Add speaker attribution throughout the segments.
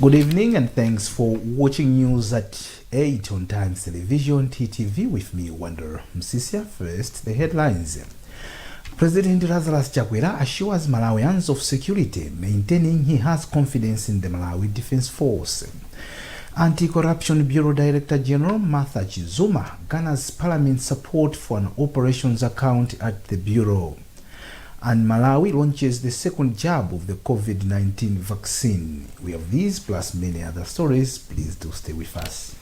Speaker 1: Good evening and thanks for watching news at 8 on Times Television TTV with me, Wonder Msisia. First, the headlines. President Lazarus Chakwera assures Malawians of security, maintaining he has confidence in the Malawi Defense Force. Anti-Corruption Bureau Director General Martha Chizuma garners Parliament support for an operations account at the Bureau. And Malawi launches the second jab of the COVID-19 vaccine. We have these plus many other stories. Please do stay with us.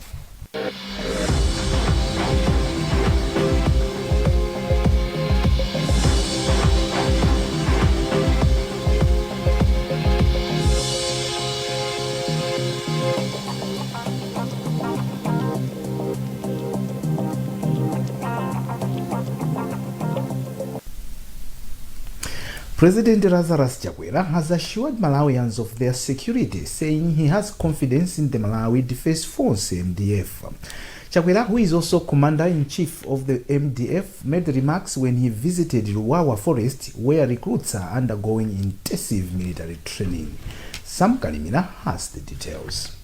Speaker 1: President Lazarus Chakwera has assured Malawians of their security, saying he has confidence in the Malawi Defense Force, MDF. Chakwera, who is also Commander-in-Chief of the MDF, made remarks when he visited Ruwawa Forest, where recruits are undergoing intensive military training. Sam Kalimina has the details.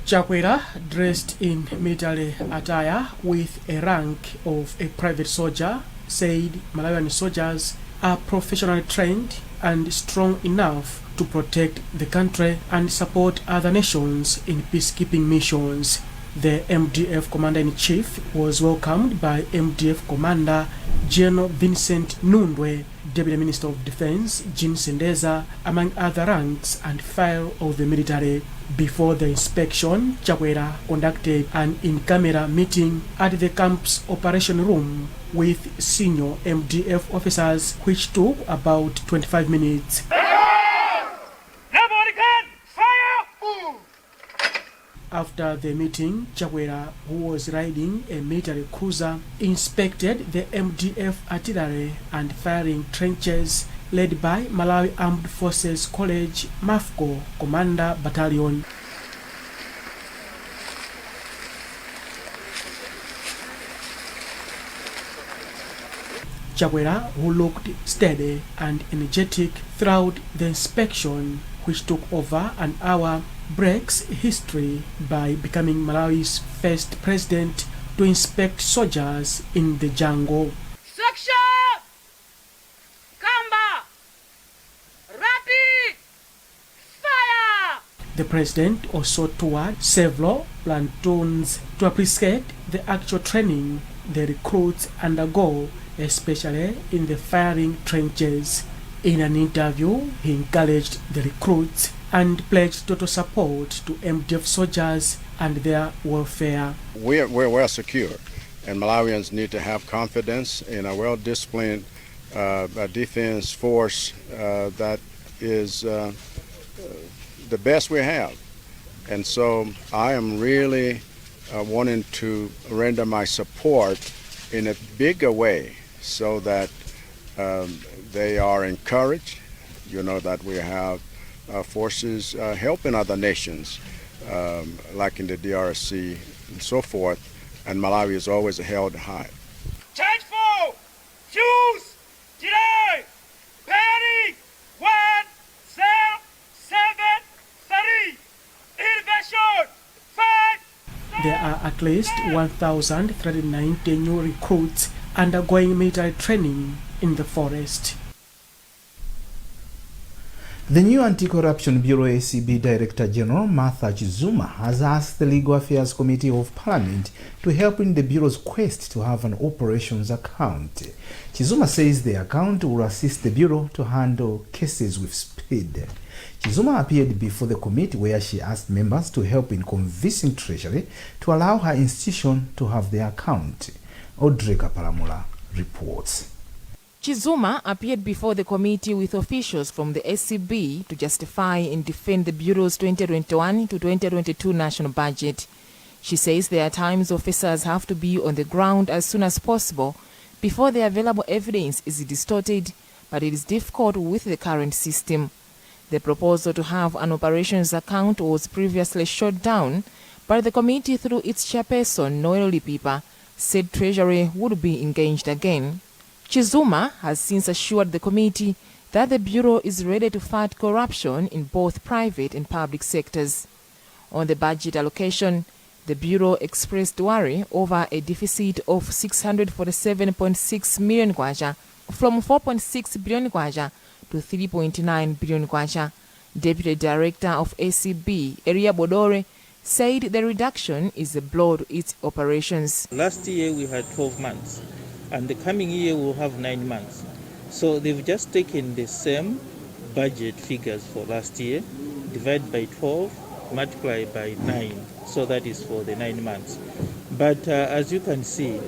Speaker 2: Chakwera, dressed in military attire with a rank of a private soldier, said Malawian soldiers are professionally trained and strong enough to protect the country and support other nations in peacekeeping missions. The MDF Commander-in-Chief was welcomed by MDF Commander General Vincent Nundwe, Deputy Minister of Defense Jean Sendeza, among other ranks and file of the military. Before the inspection, Chakwera conducted an in-camera meeting at the camp's operation room with senior MDF officers, which took about 25 minutes. After the meeting, Chakwera, who was riding a military cruiser, inspected the MDF artillery and firing trenches led by Malawi Armed Forces College MAFCO Commander Battalion. Chakwera, who looked steady and energetic throughout the inspection, which took over an hour, breaks history by becoming Malawi's first president to inspect soldiers in the jungle.
Speaker 3: Section! Kamba! Rapid! Fire!
Speaker 2: The president also toured several platoons to appreciate the actual training the recruits undergo, especially in the firing trenches. In an interview, he encouraged the recruits and pledged total support to MDF soldiers and their welfare.
Speaker 4: We're well secure, and Malawians need to have confidence in a well-disciplined defense force that is the best we have. And so I am really wanting to render my support in a bigger way so that they are encouraged, that we have forces helping other nations, like in the DRC and so forth, and Malawi is always held high.
Speaker 3: Change 4! Fuse! Delay! Panic! 1, 0, 7, 3! Invasion! 5!
Speaker 2: There are at least 1,390 new recruits undergoing military training in the forest.
Speaker 1: The new Anti-Corruption Bureau ACB Director General Martha Chizuma has asked the Legal Affairs Committee of Parliament to help in the Bureau's quest to have an operations account. Chizuma says the account will assist the Bureau to handle cases with speed. Chizuma appeared before the committee where she asked members to help in convincing Treasury to allow her institution to have the account. Audrey Kapalamula reports.
Speaker 5: Chizuma appeared before the committee with officials from the SCB to justify and defend the Bureau's 2021 to 2022 national budget. She says there are times officers have to be on the ground as soon as possible before the available evidence is distorted, but it is difficult with the current system. The proposal to have an operations account was previously shot down, but the committee, through its chairperson, Noel Lipipa, said Treasury would be engaged again. Chizuma has since assured the committee that the Bureau is ready to fight corruption in both private and public sectors. On the budget allocation, the Bureau expressed worry over a deficit of 647.6 million kwacha, from 4.6 billion kwacha to 3.9 billion kwacha. Deputy Director of ACB, Eria Bodore, said the reduction is a blow to its operations.
Speaker 6: Last year we had 12 months, and the coming year we'll have 9 months. So they've just taken the same budget figures for last year, divide by 12, multiply by 9. So that is for the 9 months. But as you can see,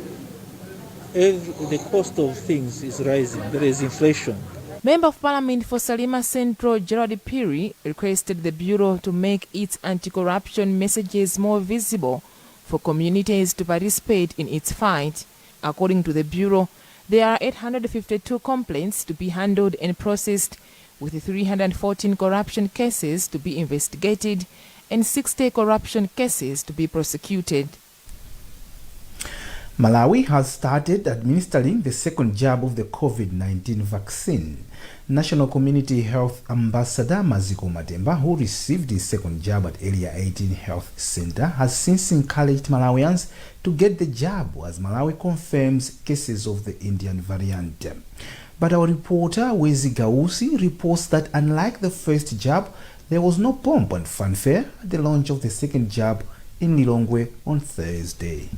Speaker 6: the cost of things is rising. There is inflation.
Speaker 5: Member of Parliament for Salima Central, Gerard Piri, requested the Bureau to make its anti-corruption messages more visible for communities to participate in its fight. According to the Bureau, there are 852 complaints to be handled and processed, with 314 corruption cases to be investigated and 60 corruption cases to be prosecuted.
Speaker 1: Malawi has started administering the second jab of the COVID-19 vaccine. National Community Health Ambassador Maziko Matemba, who received his second jab at Area 18 Health Center, has since encouraged Malawians to get the jab as Malawi confirms cases of the Indian variant. But our reporter Wezi Gausi reports that unlike the first jab, there was no pomp and fanfare at the launch of the second jab in Lilongwe on Thursday.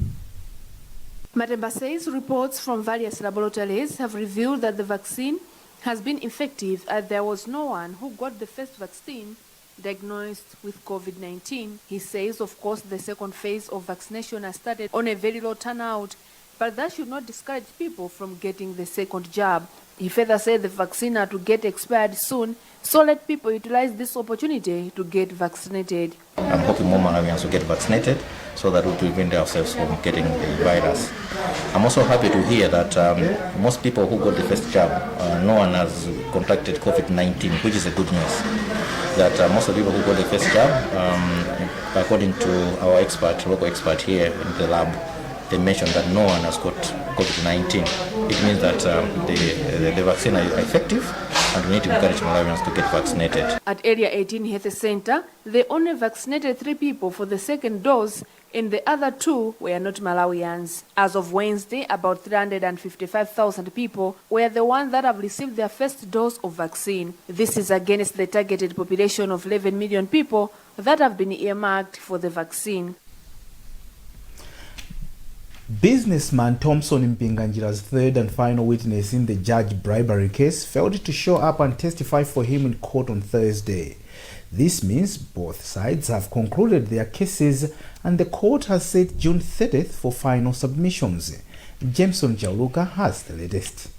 Speaker 7: Matemba says reports from various laboratories have revealed that the vaccine has been effective, as there was no one who got the first vaccine diagnosed with COVID-19. He says, of course, the second phase of vaccination has started on a very low turnout, but that should not discourage people from getting the second jab. He further said the vaccine are to get expired soon, so let people utilize this opportunity to get vaccinated.
Speaker 8: I'm hoping more Malawians will get vaccinated so that we prevent ourselves from getting the virus. I'm also happy to hear that most people who got the first jab, no one has contracted COVID-19, which is a good news. That most of the people who got the first jab, according to our local expert here in the lab, they mentioned that no one has got COVID-19. It means that the vaccine is effective, and we need to encourage Malawians to get vaccinated.
Speaker 7: At Area 18 Health Center, they only vaccinated 3 people for the second dose, and the other 2 were not Malawians. As of Wednesday, about 355,000 people were the ones that have received their first dose of vaccine. This is against the targeted population of 11 million people that have been earmarked for the vaccine.
Speaker 1: Businessman Thompson Mpinganjira's third and final witness in the judge bribery case failed to show up and testify for him in court on Thursday. This means both sides have concluded their cases and the court has set June 30th for final submissions. Jameson Jauluka has the latest.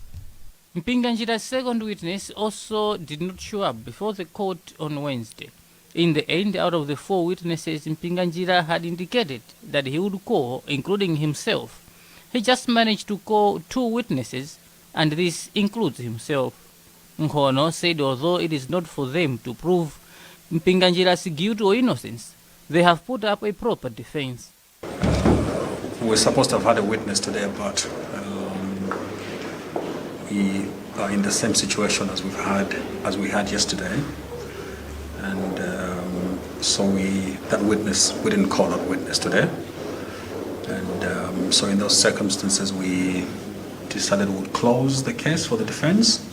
Speaker 9: Mpinganjira's second witness also did not show up before the court on Wednesday. In the end, out of the 4 witnesses Mpinganjira had indicated that he would call, including himself, he just managed to call 2 witnesses, and this includes himself. Nkhani said although it is not for them to prove Mpinganjira's guilt or innocence, they have put up a proper defense.
Speaker 10: We're supposed to have had a witness today, but we are in the same situation as we had yesterday. And so that witness, we didn't call that witness today. And so in those circumstances, we decided we would close the case for the defense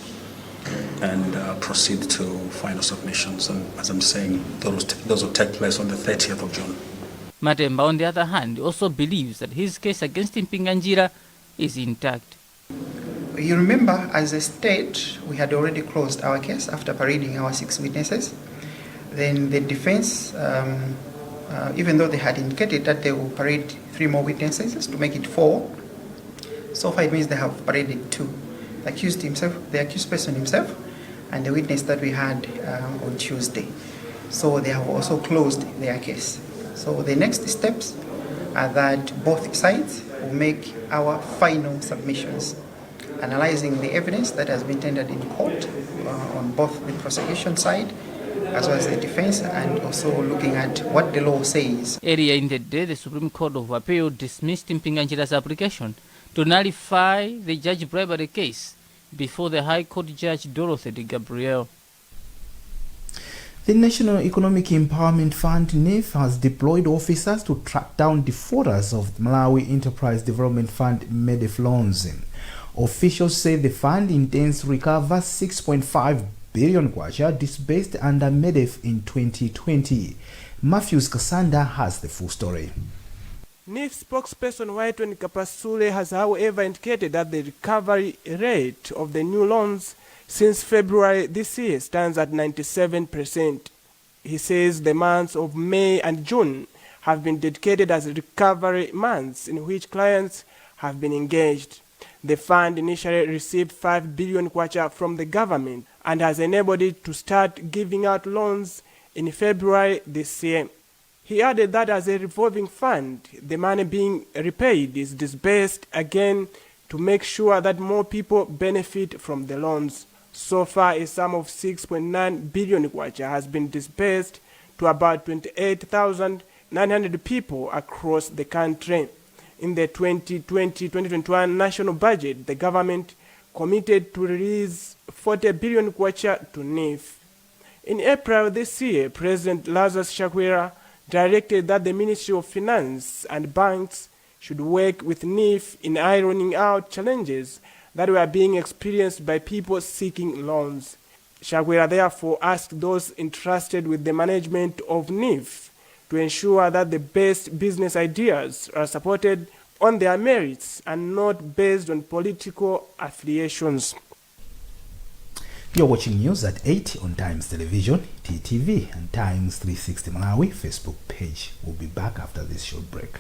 Speaker 10: and proceed to final submissions. And as I'm saying, those will take place on the 30th of June.
Speaker 9: Matemba, on the other hand, also believes that his case against Mpinganjira is intact.
Speaker 11: You remember, as a state, we had already closed our case after parading our 6 witnesses. Then the defense, even though they had indicated that they will parade 3 more witnesses to make it 4, so far it means they have paraded 2. The accused person himself, and the witness that we had on Tuesday. So they have also closed their case. So the next steps are that both sides will make our final submissions, analyzing the evidence that has been tendered in court on both the prosecution side as well as the defense, and also looking at what the law says.
Speaker 9: Earlier in the day, the Supreme Court of Appeal dismissed Mpinganjira's application to nullify the judge bribery case, before the High Court Judge Dorothy de Gabriel.
Speaker 1: The National Economic Empowerment Fund (NEF) has deployed officers to track down defaulters of Malawi Enterprise Development Fund MEDEF loans. Officials say the fund intends to recover 6.5 billion kwacha disbursed under MEDEF in 2020. Matthews Kasanda has the full story.
Speaker 12: NIF spokesperson Whiteton Kapasule has however indicated that the recovery rate of the new loans since February this year stands at 97%. He says the months of May and June have been dedicated as recovery months in which clients have been engaged. The fund initially received 5 billion kwacha from the government and has enabled it to start giving out loans in February this year. He added that as a revolving fund, the money being repaid is disbursed again to make sure that more people benefit from the loans. So far, a sum of 6.9 billion kwacha has been disbursed to about 28,900 people across the country. In the 2020-2021 national budget, the government committed to release 40 billion kwacha to NIF. In April this year, President Lazarus Chakwera directed that the Ministry of Finance and banks should work with NIF in ironing out challenges that were being experienced by people seeking loans. Chakwera therefore asked those entrusted with the management of NIF to ensure that the best business ideas are supported on their merits and not based on political affiliations.
Speaker 1: You're watching news at 8 on Times Television, TTV, and Times 360 Malawi Facebook page. We'll be back after this short break.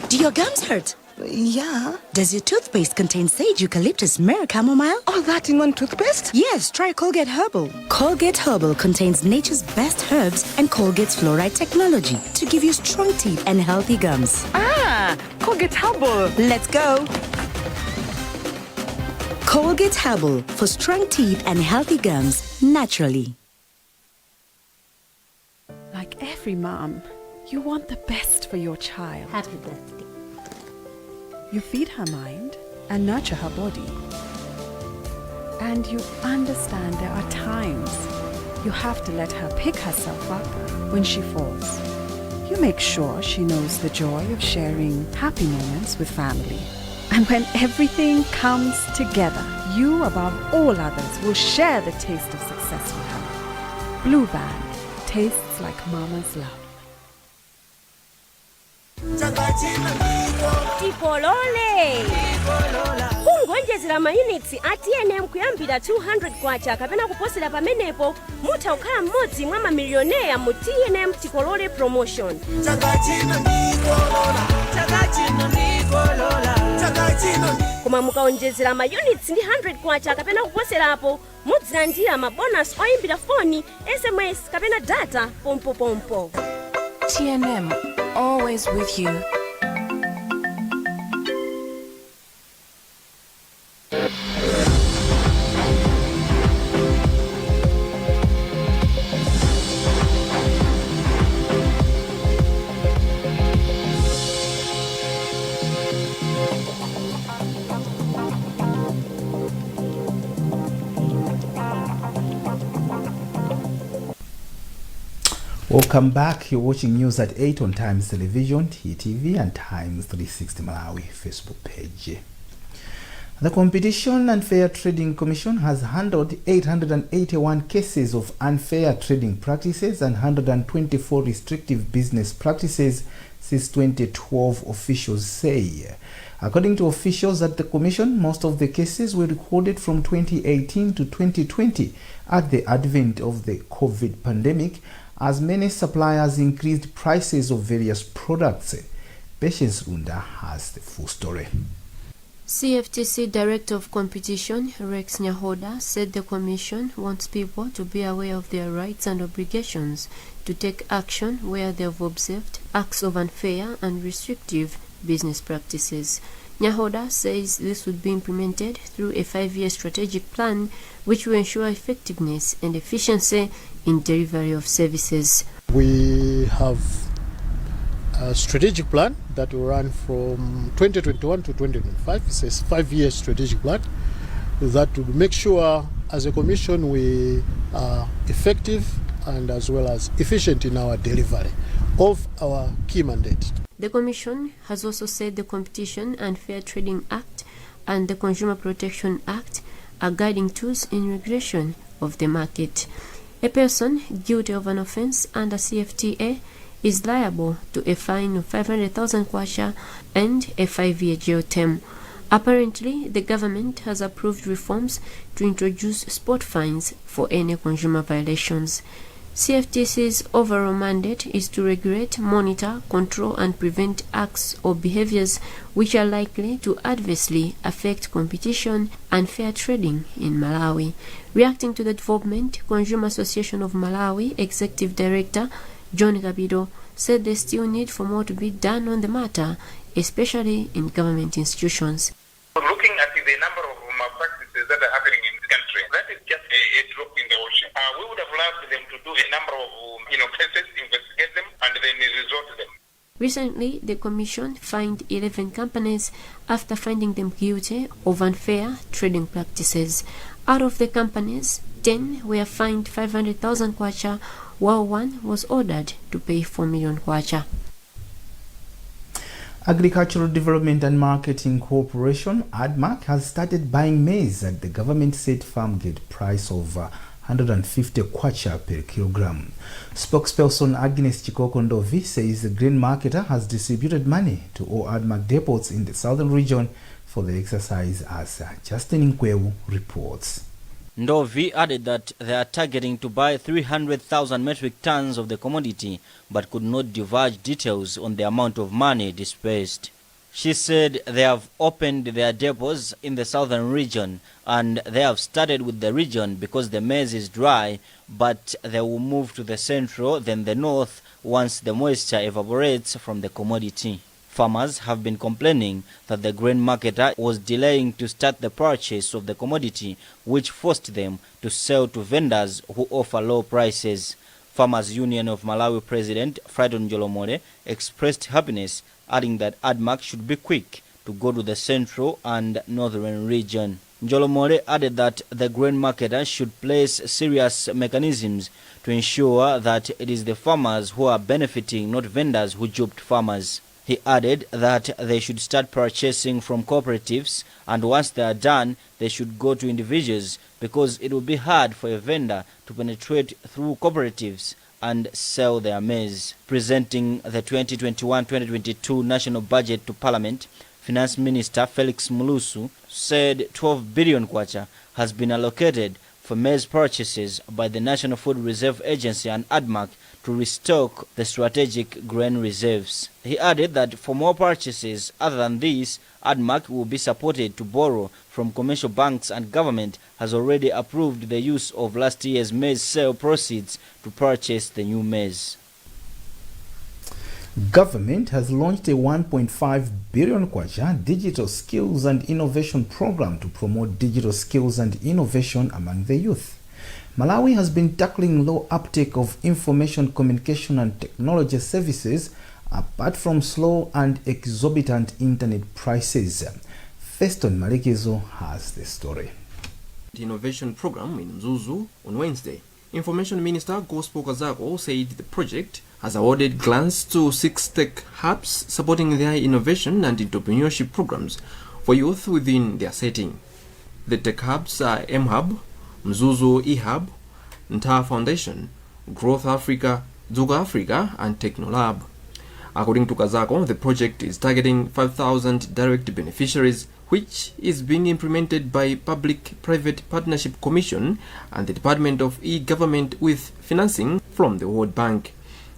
Speaker 13: Do your gums hurt? Yeah. Does your toothpaste contain sage, eucalyptus, myrrh, chamomile? All that in one toothpaste? Yes, try Colgate Herbal. Colgate Herbal contains nature's best herbs and Colgate's fluoride technology to give you strong teeth and healthy gums. Ah, Colgate Herbal. Let's go. Colgate Herbal for strong teeth and healthy gums naturally.
Speaker 14: Like every mom, you want the best for your child.
Speaker 15: Happy birthday.
Speaker 14: You feed her mind and nurture her body. And you understand there are times you have to let her pick herself up when she falls. You make sure she knows the joy of sharing happy moments with family. And when everything comes together, you above all others will share the taste of success with her. Blue Band tastes like mama's love.
Speaker 15: Tipolole kungonjezera mayunitsi a TNM kuyambira 200 kwacha kapena kuposera pamenepo mutha kukhala mmodzi mwa mamilioneya mu TNM Tipolole promotion. Koma mukaonjezera mayunitsi ndi 100 kwacha kapena kuposerapo mudzilandira mabonus oyimbira foni, SMS kapena data pompo.
Speaker 16: TNM, always with you.
Speaker 1: Welcome back. You're watching news at 8 on Times Television, TTV, and Times 360 Malawi Facebook page. The Competition and Fair Trading Commission has handled 881 cases of unfair trading practices and 124 restrictive business practices since 2012, officials say. According to officials at the Commission, most of the cases were recorded from 2018 to 2020 at the advent of the COVID pandemic, as many suppliers increased prices of various products. Patience Unda has the full story.
Speaker 17: CFTC Director of Competition, Rex Nyahoda, said the Commission wants people to be aware of their rights and obligations to take action where they have observed acts of unfair and restrictive business practices. Nyahoda says this would be implemented through a 5-year strategic plan which will ensure effectiveness and efficiency in delivery of services.
Speaker 18: We have a strategic plan that will run from 2021 to 2025. It's a 5-year strategic plan that will make sure as a commission we are effective and as well as efficient in our delivery of our key mandate.
Speaker 17: The Commission has also said the Competition and Fair Trading Act and the Consumer Protection Act are guiding tools in regulation of the market. A person guilty of an offence under CFTA is liable to a fine of 500,000 kwacha and a 5-year jail term. Apparently, the government has approved reforms to introduce spot fines for any consumer violations. CFTC's overall mandate is to regulate, monitor, control and prevent acts or behaviors which are likely to adversely affect competition and fair trading in Malawi. Reacting to the development, Consumer Association of Malawi Executive Director John Gabido said there's still need for more to be done on the matter, especially in government institutions.
Speaker 19: Looking at the number of malpractices that are happening in the country, that is just a drop in the ocean. We would have loved them to do a number of cases, investigate them, and then resort to them.
Speaker 17: Recently, the Commission fined 11 companies after finding them guilty of unfair trading practices. Out of the companies, 10 were fined 500,000 kwacha, while one was ordered to pay 4 million kwacha.
Speaker 1: Agricultural Development and Marketing Corporation, ADMAC, has started buying maize at the government-set farm gate price of 150 kwacha per kilogram. Spokesperson Agnes Chikokondovi says the grain marketer has distributed money to all ADMAC depots in the southern region for the exercise, as Justin Nkwewu reports.
Speaker 20: Ndovi added that they are targeting to buy 300,000 metric tons of the commodity, but could not divulge details on the amount of money dispersed. She said they have opened their depots in the southern region, and they have started with the region because the maize is dry, but they will move to the central, then the north, once the moisture evaporates from the commodity. Farmers have been complaining that the grain marketer was delaying to start the purchase of the commodity, which forced them to sell to vendors who offer low prices. Farmers Union of Malawi President Friday Njolomole expressed happiness, adding that ADMAC should be quick to go to the central and northern region. Njolomole added that the grain marketer should place serious mechanisms to ensure that it is the farmers who are benefiting, not vendors who duped farmers. He added that they should start purchasing from cooperatives, and once they are done, they should go to individuals, because it will be hard for a vendor to penetrate through cooperatives and sell their maize. Presenting the 2021-2022 national budget to Parliament, Finance Minister Felix Mulusu said 12 billion kwacha has been allocated for maize purchases by the National Food Reserve Agency and ADMAC to restock the strategic grain reserves. He added that for more purchases other than these, ADMAC will be supported to borrow from commercial banks, and government has already approved the use of last year's maize sale proceeds to purchase the new maize.
Speaker 1: Government has launched a 1.5 billion kwacha digital skills and innovation program to promote digital skills and innovation among the youth. Malawi has been tackling low uptake of information communication and technology services, apart from slow and exorbitant internet prices. Feston Malekezo has the story.
Speaker 21: The innovation program in Mzuzu on Wednesday. Information Minister Gospel Kazako said the project has awarded grants to 6 tech hubs supporting their innovation and entrepreneurship programs for youth within their setting. The tech hubs are M-Hub, Mzuzu E-Hub, Nta Foundation, Growth Africa, Zuga Africa, and Technolab. According to Kazako, the project is targeting 5,000 direct beneficiaries, which is being implemented by Public-Private Partnership Commission and the Department of E-Government with financing from the World Bank.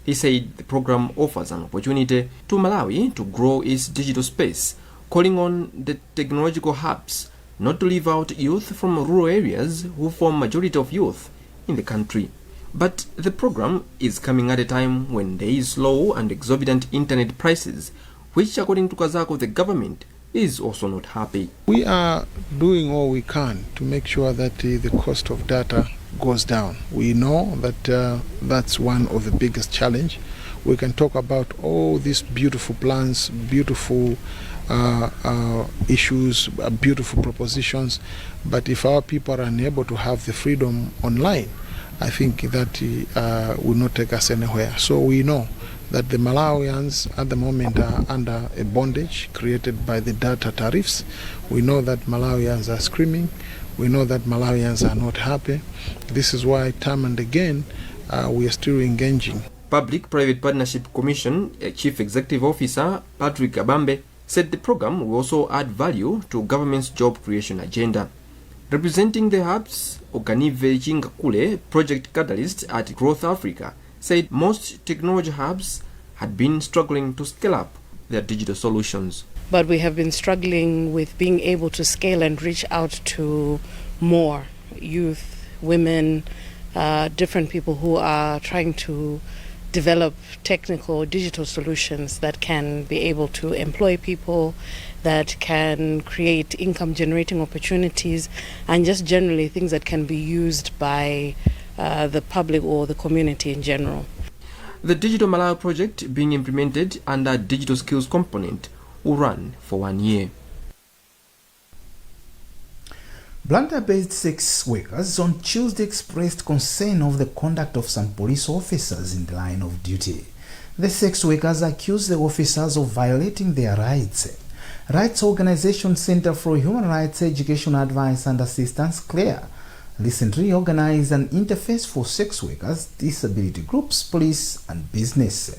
Speaker 21: He said the program offers an opportunity to Malawi to grow its digital space calling on the technological hubs not to leave out youth from rural areas who form majority of youth in the country. But the program is coming at a time when there is low and exorbitant internet prices, which according to Kazako, the government is also not happy.
Speaker 4: We are doing all we can to make sure that the cost of data goes down. We know that that's one of the biggest challenge. We can talk about all these beautiful plans, beautiful issues, beautiful propositions, but if our people are unable to have the freedom online, I think that will not take us anywhere. So we know that the Malawians at the moment are under a bondage created by the data tariffs. We know that Malawians are screaming. We know that Malawians are not happy. This is why time and again we are still engaging.
Speaker 21: Public-Private Partnership Commission Chief Executive Officer Patrick Abambe said the program will also add value to government's job creation agenda. Representing the hubs, Oganive Chingakule, project catalyst at Growth Africa, said most technology hubs had been struggling to scale up their digital solutions.
Speaker 22: But we have been struggling with being able to scale and reach out to more youth, women, different people who are trying to develop technical digital solutions that can be able to employ people, that can create income generating opportunities, and just generally things that can be used by the public or the community in general.
Speaker 21: The Digital Malawi project being implemented under Digital Skills Component will run for 1 year.
Speaker 1: Blantyre-based sex workers on Tuesday expressed concern of the conduct of some police officers in the line of duty. The sex workers accused the officers of violating their rights. Rights Organization Center for Human Rights Education Advice and Assistance, CLEAR, recently organized an interface for sex workers, disability groups, police and business.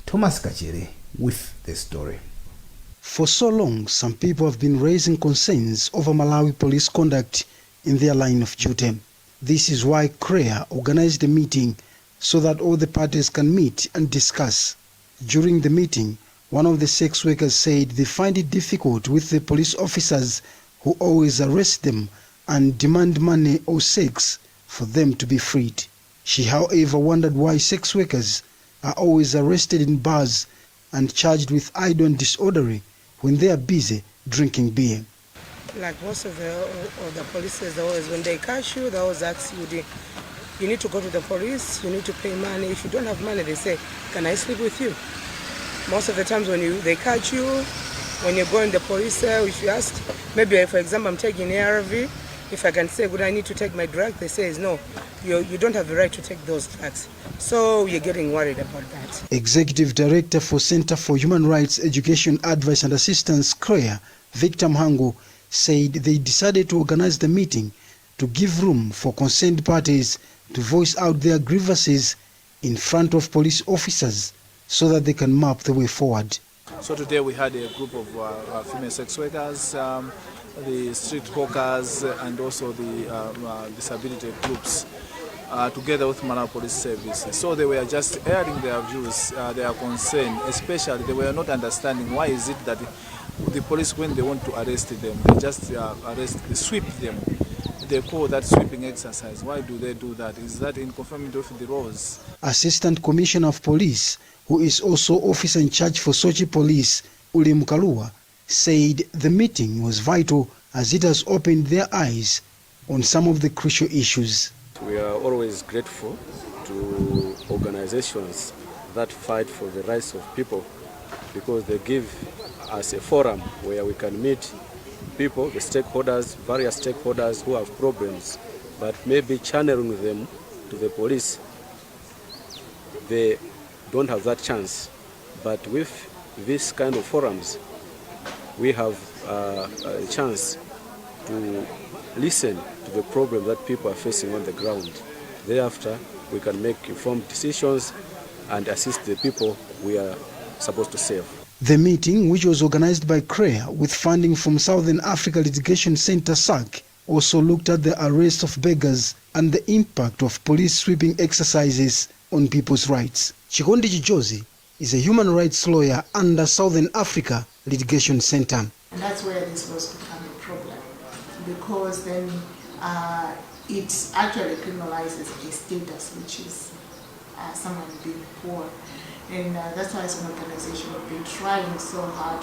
Speaker 1: Thomas Kachere with the story.
Speaker 23: For so long, some people have been raising concerns over Malawi police conduct in their line of duty. This is why CREA organized a meeting so that all the parties can meet and discuss. During the meeting, one of the sex workers said they find it difficult with the police officers who always arrest them and demand money or sex for them to be freed. She, however, wondered why sex workers are always arrested in bars and charged with idle and disorderly when they are busy drinking beer.
Speaker 24: Like most of the police, always when they catch you, they always ask you need to go to the police, you need to pay money. If you don't have money, they say, can I sleep with you? Most of the times when they catch you, when you go in the police cell, if you ask, maybe for example, I'm taking ARV, if I can say, would I need to take my drug? They say, no, you don't have the right to take those drugs. So you're getting worried about that.
Speaker 23: Executive Director for Center for Human Rights Education Advice and Assistance, CREA, Victor Mhango, said they decided to organize the meeting to give room for concerned parties to voice out their grievances in front of police officers so that they can map the way forward.
Speaker 25: So today we had a group of female sex workers, the street hawkers and also the disability groups together with Malawi Police Services. So they were just airing their views, their concern, especially they were not understanding why is it that the police, when they want to arrest them, they just they sweep them. They call that sweeping exercise. Why do they do that? Is that in conformity with the laws?
Speaker 23: Assistant Commissioner of Police, who is also officer in charge for Sochi Police, Uli Mukalua, said the meeting was vital as it has opened their eyes on some of the crucial issues.
Speaker 26: We are always grateful to organizations that fight for the rights of people because they give us a forum where we can meet people, the stakeholders, various stakeholders who have problems, but maybe channeling them to the police, they don't have that chance. But with this kind of forums, we have a chance to listen to the problem that people are facing on the ground. Thereafter, we can make informed decisions and assist the people we are supposed to serve.
Speaker 23: The meeting, which was organized by CREA with funding from Southern Africa Litigation Center SAC, also looked at the arrest of beggars and the impact of police sweeping exercises on people's rights. Chikondi Chijozi is a human rights lawyer under Southern Africa Litigation Center.
Speaker 2: And that's where these laws become a problem, because then it actually criminalizes a status, which is someone being poor. And that's why as an organization we've been trying so hard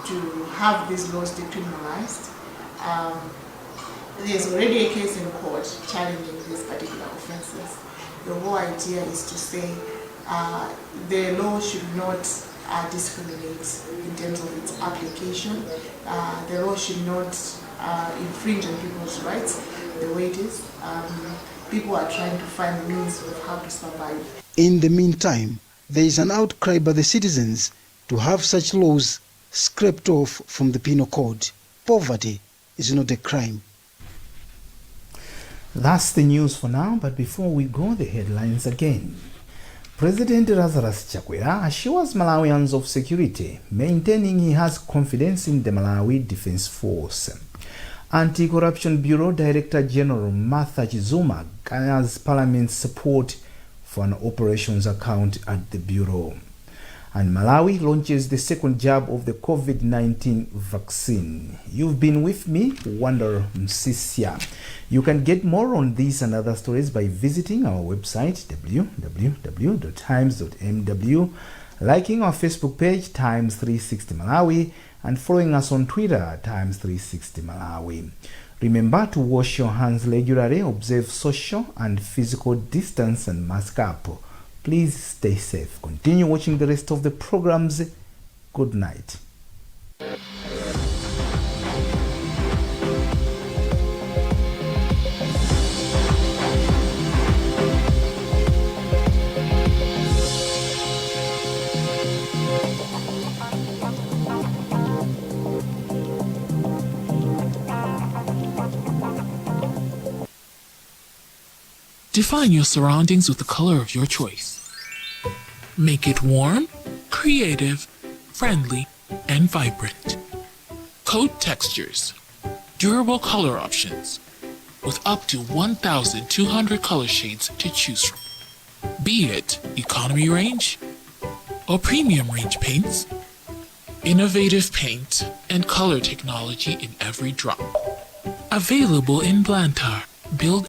Speaker 2: to have these laws decriminalized. There's already a case in court challenging these particular offenses. The whole idea is to say the law should not discriminate in terms of its application. The law should not infringe on people's rights the way it is. People are trying to find means of how to survive.
Speaker 23: In the meantime, there is an outcry by the citizens to have such laws scraped off from the penal code. Poverty is not a crime.
Speaker 1: That's the news for now, but before we go, the headlines again. President Lazarus Chakwera assures Malawians of security, maintaining he has confidence in the Malawi Defense Force. Anti-Corruption Bureau Director General Martha Chizuma garners Parliament's support for an operations account at the Bureau. And Malawi launches the second jab of the COVID-19 vaccine. You've been with me, Wonder Msisia. You can get more on these and other stories by visiting our website, www.times.mw, liking our Facebook page, Times 360 Malawi, and following us on Twitter, Times 360 Malawi. Remember to wash your hands regularly, observe social and physical distance, and mask up. Please stay safe. Continue watching the rest of the programs. Good night.
Speaker 3: Define your surroundings with the color of your choice. Make it warm, creative, friendly, and vibrant. Coat textures, durable color options, with up to 1,200 color shades to choose from. Be it economy range or premium range paints, innovative paint and color technology in every drop. Available in Blantyre, build